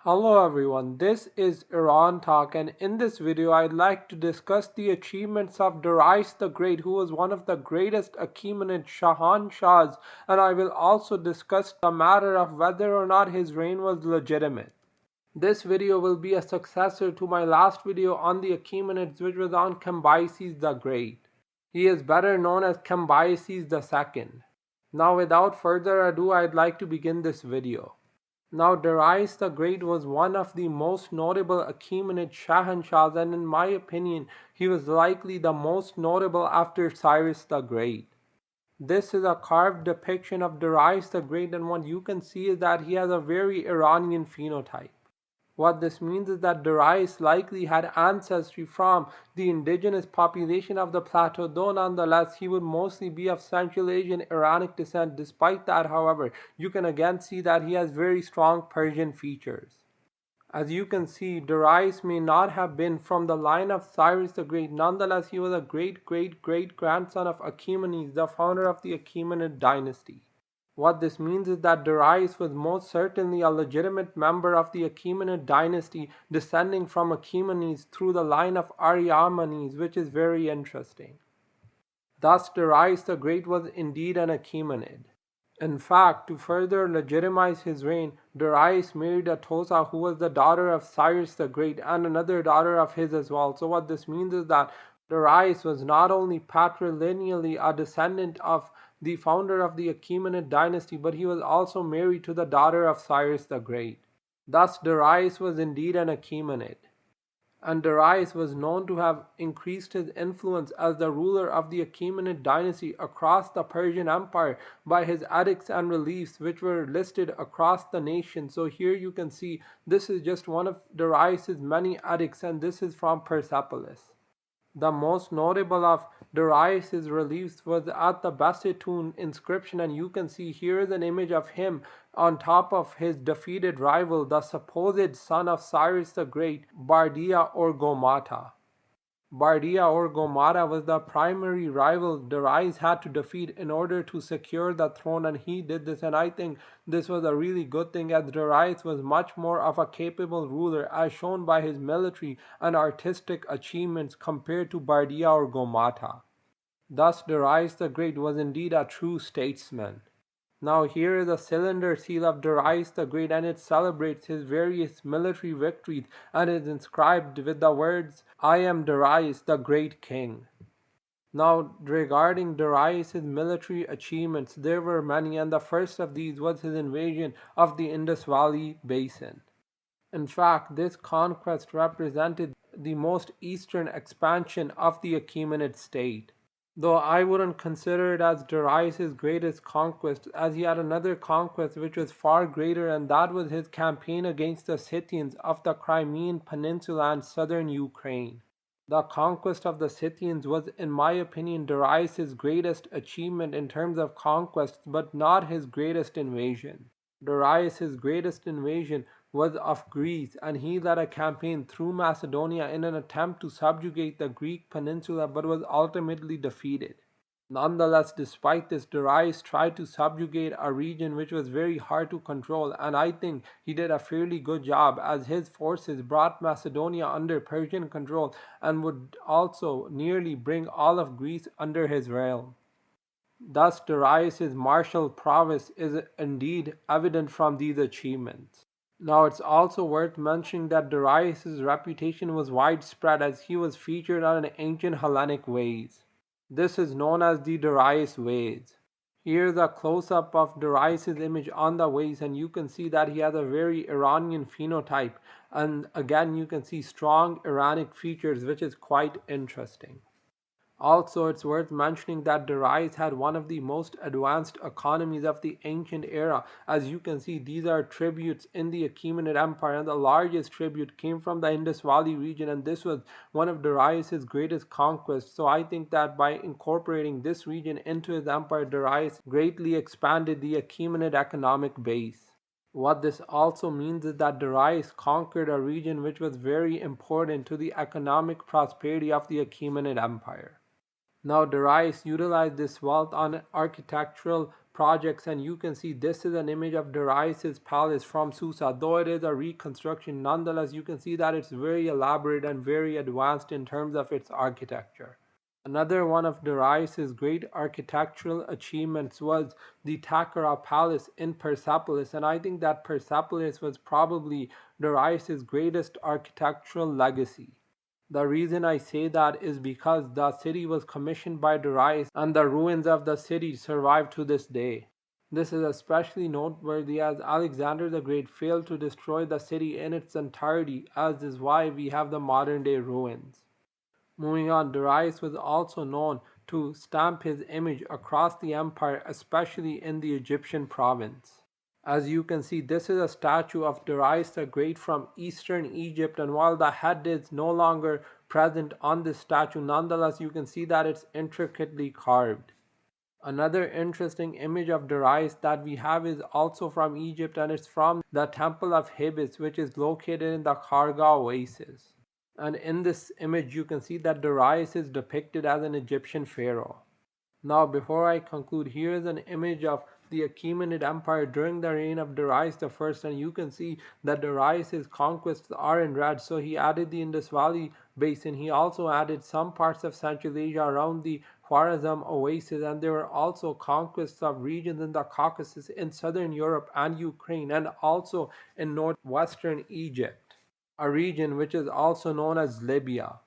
Hello everyone, this is Iran Talk, and in this video I'd like to discuss the achievements of Darius the Great, who was one of the greatest Achaemenid Shahanshahs, and I will also discuss the matter of whether or not his reign was legitimate. This video will be a successor to my last video on the Achaemenids, which was on Cambyses the Great. He is better known as Cambyses II. Now without further ado, I'd like to begin this video. Now Darius the Great was one of the most notable Achaemenid Shahanshahs, and in my opinion he was likely the most notable after Cyrus the Great. This is a carved depiction of Darius the Great, and what you can see is that he has a very Iranian phenotype. What this means is that Darius likely had ancestry from the indigenous population of the plateau, though nonetheless he would mostly be of Central Asian Iranic descent. Despite that, however, you can again see that he has very strong Persian features. As you can see, Darius may not have been from the line of Cyrus the Great. Nonetheless, he was a great-great-great-grandson of Achaemenes, the founder of the Achaemenid dynasty. What this means is that Darius was most certainly a legitimate member of the Achaemenid dynasty, descending from Achaemenes through the line of Ariamenes, which is very interesting. Thus, Darius the Great was indeed an Achaemenid. In fact, to further legitimize his reign, Darius married Atossa, who was the daughter of Cyrus the Great, and another daughter of his as well. So what this means is that Darius was not only patrilineally a descendant of the founder of the Achaemenid dynasty, but he was also married to the daughter of Cyrus the Great. Thus, Darius was indeed an Achaemenid. And Darius was known to have increased his influence as the ruler of the Achaemenid dynasty across the Persian Empire by his edicts and reliefs, which were listed across the nation. So here you can see this is just one of Darius's many edicts, and this is from Persepolis. The most notable of Darius's reliefs was at the Bassetun inscription, and you can see here is an image of him on top of his defeated rival, the supposed son of Cyrus the Great, Bardia or Gomata. Bardia or Gomara was the primary rival Darius had to defeat in order to secure the throne, and he did this, and I think this was a really good thing, as Darius was much more of a capable ruler as shown by his military and artistic achievements compared to Bardia or Gomata. Thus Darius the Great was indeed a true statesman. Now here is a cylinder seal of Darius the Great, and it celebrates his various military victories and is inscribed with the words, "I am Darius the Great King." Now regarding Darius's military achievements, there were many, and the first of these was his invasion of the Indus Valley Basin. In fact, this conquest represented the most eastern expansion of the Achaemenid state. Though I wouldn't consider it as Darius's greatest conquest, as he had another conquest which was far greater, and that was his campaign against the Scythians of the Crimean Peninsula and southern Ukraine. The conquest of the Scythians was, in my opinion, Darius's greatest achievement in terms of conquest, but not his greatest invasion. Darius's greatest invasion was of Greece, and he led a campaign through Macedonia in an attempt to subjugate the Greek peninsula, but was ultimately defeated. Nonetheless, despite this, Darius tried to subjugate a region which was very hard to control, and I think he did a fairly good job, as his forces brought Macedonia under Persian control and would also nearly bring all of Greece under his realm. Thus, Darius's martial prowess is indeed evident from these achievements. Now, it's also worth mentioning that Darius's reputation was widespread, as he was featured on ancient Hellenic vase. This is known as the Darius vase. Here is a close-up of Darius's image on the vase, and you can see that he has a very Iranian phenotype, and again you can see strong Iranic features, which is quite interesting. Also, it's worth mentioning that Darius had one of the most advanced economies of the ancient era. As you can see, these are tributes in the Achaemenid Empire, and the largest tribute came from the Indus Valley region, and this was one of Darius's greatest conquests. So I think that by incorporating this region into his empire, Darius greatly expanded the Achaemenid economic base. What this also means is that Darius conquered a region which was very important to the economic prosperity of the Achaemenid Empire. Now Darius utilized this wealth on architectural projects, and you can see this is an image of Darius's palace from Susa. Though it is a reconstruction, nonetheless you can see that it's very elaborate and very advanced in terms of its architecture. Another one of Darius's great architectural achievements was the Takara Palace in Persepolis, and I think that Persepolis was probably Darius's greatest architectural legacy. The reason I say that is because the city was commissioned by Darius and the ruins of the city survive to this day. This is especially noteworthy as Alexander the Great failed to destroy the city in its entirety, as is why we have the modern day ruins. Moving on, Darius was also known to stamp his image across the empire, especially in the Egyptian province. As you can see, this is a statue of Darius the Great from eastern Egypt, and while the head is no longer present on this statue, nonetheless you can see that it's intricately carved. Another interesting image of Darius that we have is also from Egypt, and it's from the Temple of Hebes, which is located in the Kharga Oasis. And in this image you can see that Darius is depicted as an Egyptian pharaoh. Now before I conclude, here is an image of the Achaemenid Empire during the reign of Darius the First, and you can see that Darius's conquests are in red. So he added the Indus Valley Basin. He also added some parts of Central Asia around the Khwarezm Oasis, and there were also conquests of regions in the Caucasus, in southern Europe and Ukraine, and also in northwestern Egypt, a region which is also known as Libya.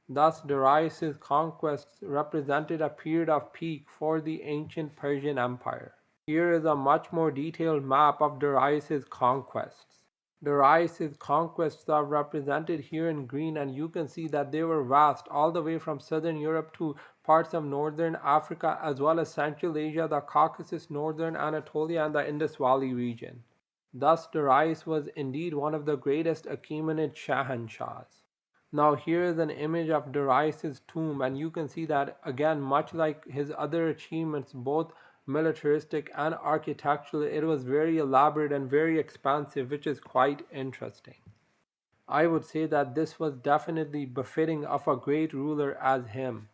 Thus, Darius's conquests represented a period of peak for the ancient Persian Empire. Here is a much more detailed map of Darius's conquests. Darius's conquests are represented here in green, and you can see that they were vast, all the way from southern Europe to parts of northern Africa, as well as Central Asia, the Caucasus, northern Anatolia, and the Indus Valley region. Thus, Darius was indeed one of the greatest Achaemenid Shahanshahs. Now here is an image of Darius's tomb, and you can see that again, much like his other achievements, both militaristic and architectural, it was very elaborate and very expansive, which is quite interesting. I would say that this was definitely befitting of a great ruler as him.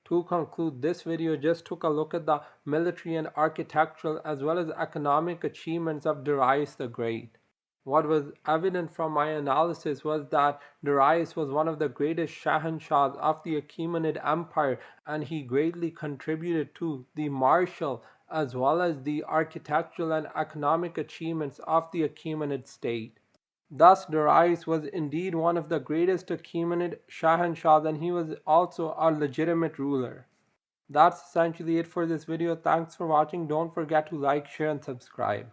To conclude, this video just took a look at the military and architectural as well as economic achievements of Darius the Great. What was evident from my analysis was that Darius was one of the greatest Shahanshahs of the Achaemenid Empire, and he greatly contributed to the martial as well as the architectural and economic achievements of the Achaemenid state. Thus, Darius was indeed one of the greatest Achaemenid Shahanshahs, and he was also a legitimate ruler. That's essentially it for this video. Thanks for watching. Don't forget to like, share, and subscribe.